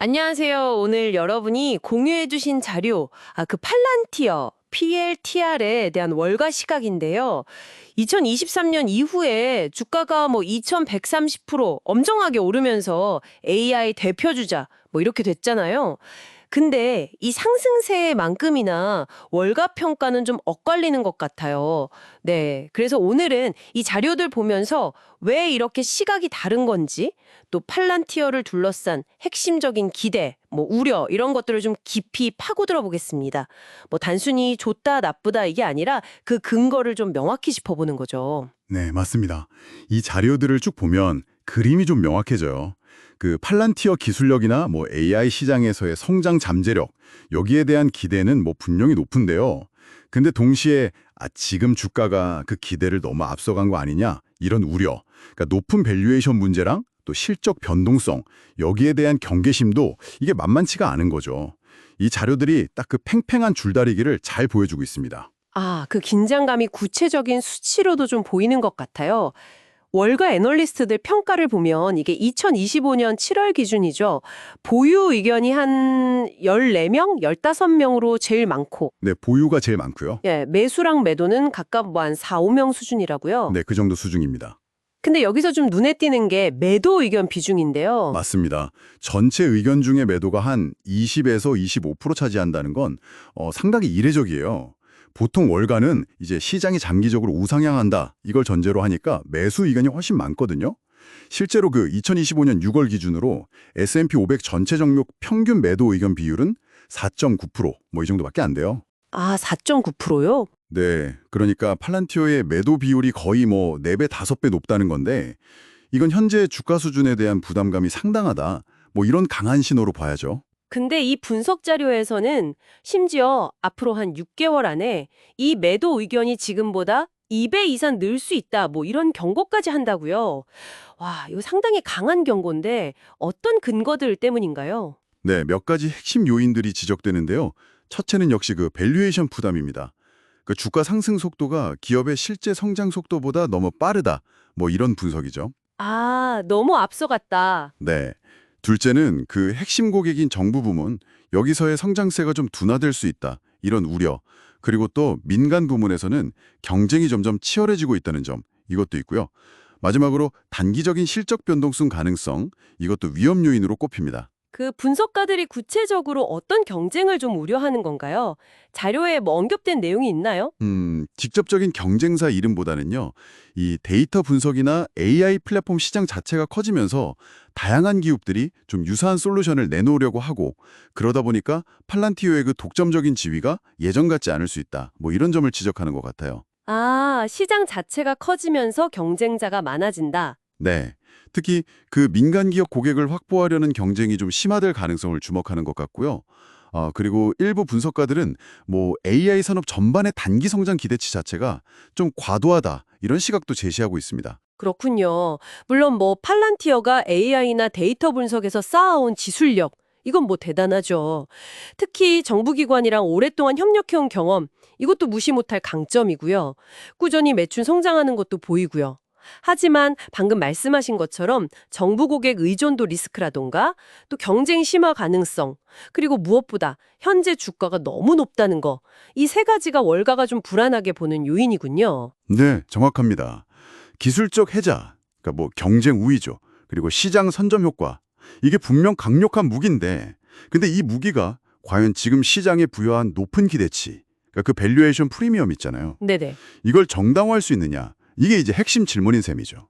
안녕하세요. 오늘 여러분이 공유해주신 자료, 그 팔란티어, PLTR에 대한 월가 시각인데요. 2023년 이후에 주가가 뭐 2130% 엄청나게 오르면서 AI 대표주자 뭐 이렇게 됐잖아요. 근데 이 상승세만큼이나 월가 평가는 좀 엇갈리는 것 같아요. 네. 그래서 오늘은 이 자료들 보면서 왜 이렇게 시각이 다른 건지, 또 팔란티어를 둘러싼 핵심적인 기대, 뭐 우려 이런 것들을 좀 깊이 파고들어 보겠습니다. 뭐 단순히 좋다 나쁘다 이게 아니라 그 근거를 좀 명확히 짚어보는 거죠. 네, 맞습니다. 이 자료들을 쭉 보면 그림이 좀 명확해져요. 그 팔란티어 기술력이나 뭐 AI 시장에서의 성장 잠재력, 여기에 대한 기대는 뭐 분명히 높은데요. 근데 동시에 지금 주가가 그 기대를 너무 앞서간 거 아니냐? 이런 우려. 그러니까 높은 밸류에이션 문제랑 또 실적 변동성, 여기에 대한 경계심도 이게 만만치가 않은 거죠. 이 자료들이 딱 그 팽팽한 줄다리기를 잘 보여주고 있습니다. 그 긴장감이 구체적인 수치로도 좀 보이는 것 같아요. 월가 애널리스트들 평가를 보면 이게 2025년 7월 기준이죠. 보유 의견이 한 14명, 15명으로 제일 많고, 네, 보유가 제일 많고요. 예, 매수랑 매도는 각각 뭐 한 4, 5명 수준이라고요. 네, 그 정도 수준입니다. 근데 여기서 좀 눈에 띄는 게 매도 의견 비중인데요. 맞습니다. 전체 의견 중에 매도가 한 20에서 25% 차지한다는 건 상당히 이례적이에요. 보통 월가는 이제 시장이 장기적으로 우상향한다 이걸 전제로 하니까 매수 의견이 훨씬 많거든요. 실제로 그 2025년 6월 기준으로 S&P 500 전체 종목 평균 매도 의견 비율은 4.9%뭐 이 정도밖에 안 돼요. 4.9%요? 네, 그러니까 팔란티오의 매도 비율이 거의 뭐 4배, 5배 높다는 건데 이건 현재 주가 수준에 대한 부담감이 상당하다. 뭐 이런 강한 신호로 봐야죠. 근데 이 분석 자료에서는 심지어 앞으로 한 6개월 안에 이 매도 의견이 지금보다 2배 이상 늘 수 있다, 뭐 이런 경고까지 한다고요. 와, 이거 상당히 강한 경고인데 어떤 근거들 때문인가요? 네, 몇 가지 핵심 요인들이 지적되는데요. 첫째는 역시 그 밸류에이션 부담입니다. 그 주가 상승 속도가 기업의 실제 성장 속도보다 너무 빠르다. 뭐 이런 분석이죠. 너무 앞서갔다. 네. 둘째는 그 핵심 고객인 정부 부문, 여기서의 성장세가 좀 둔화될 수 있다. 이런 우려. 그리고 또 민간 부문에서는 경쟁이 점점 치열해지고 있다는 점. 이것도 있고요. 마지막으로 단기적인 실적 변동성 가능성. 이것도 위험 요인으로 꼽힙니다. 그 분석가들이 구체적으로 어떤 경쟁을 좀 우려하는 건가요? 자료에 뭐 언급된 내용이 있나요? 직접적인 경쟁사 이름보다는요, 이 데이터 분석이나 AI 플랫폼 시장 자체가 커지면서 다양한 기업들이 좀 유사한 솔루션을 내놓으려고 하고, 그러다 보니까 팔란티오의 그 독점적인 지위가 예전 같지 않을 수 있다. 뭐 이런 점을 지적하는 것 같아요. 시장 자체가 커지면서 경쟁자가 많아진다. 네. 특히 그 민간 기업 고객을 확보하려는 경쟁이 좀 심화될 가능성을 주목하는 것 같고요. 그리고 일부 분석가들은 뭐 AI 산업 전반의 단기 성장 기대치 자체가 좀 과도하다 이런 시각도 제시하고 있습니다. 그렇군요. 물론 뭐 팔란티어가 AI나 데이터 분석에서 쌓아온 지술력, 이건 뭐 대단하죠. 특히 정부기관이랑 오랫동안 협력해온 경험, 이것도 무시 못할 강점이고요. 꾸준히 매출 성장하는 것도 보이고요. 하지만 방금 말씀하신 것처럼 정부 고객 의존도 리스크라던가 또 경쟁 심화 가능성, 그리고 무엇보다 현재 주가가 너무 높다는 거, 이 세 가지가 월가가 좀 불안하게 보는 요인이군요. 네, 정확합니다. 기술적 해자, 그러니까 뭐 경쟁 우위죠. 그리고 시장 선점 효과. 이게 분명 강력한 무기인데, 근데 이 무기가 과연 지금 시장에 부여한 높은 기대치, 그러니까 그 밸류에이션 프리미엄 있잖아요. 네네. 이걸 정당화할 수 있느냐? 이게 이제 핵심 질문인 셈이죠.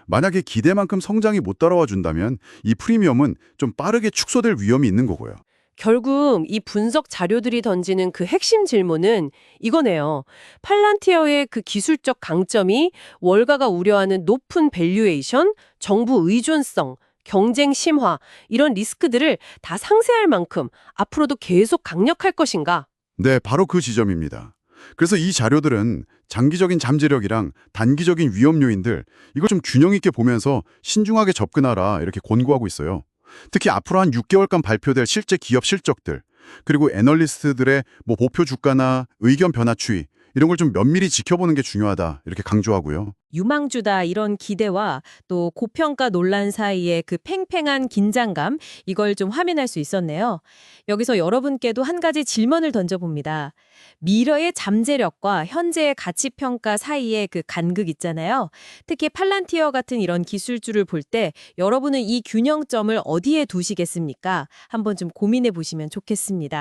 만약에 기대만큼 성장이 못 따라와 준다면 이 프리미엄은 좀 빠르게 축소될 위험이 있는 거고요. 결국 이 분석 자료들이 던지는 그 핵심 질문은 이거네요. 팔란티어의 그 기술적 강점이 월가가 우려하는 높은 밸류에이션, 정부 의존성, 경쟁 심화, 이런 리스크들을 다 상쇄할 만큼 앞으로도 계속 강력할 것인가? 네, 바로 그 지점입니다. 그래서 이 자료들은 장기적인 잠재력이랑 단기적인 위험 요인들 이걸 좀 균형 있게 보면서 신중하게 접근하라 이렇게 권고하고 있어요. 특히 앞으로 한 6개월간 발표될 실제 기업 실적들 그리고 애널리스트들의 뭐 목표 주가나 의견 변화 추이 이런 걸 좀 면밀히 지켜보는 게 중요하다. 이렇게 강조하고요. 유망주다 이런 기대와 또 고평가 논란 사이의 그 팽팽한 긴장감 이걸 좀 화면할 수 있었네요. 여기서 여러분께도 한 가지 질문을 던져봅니다. 미래의 잠재력과 현재의 가치평가 사이의 그 간극 있잖아요. 특히 팔란티어 같은 이런 기술주를 볼 때 여러분은 이 균형점을 어디에 두시겠습니까? 한번 좀 고민해 보시면 좋겠습니다.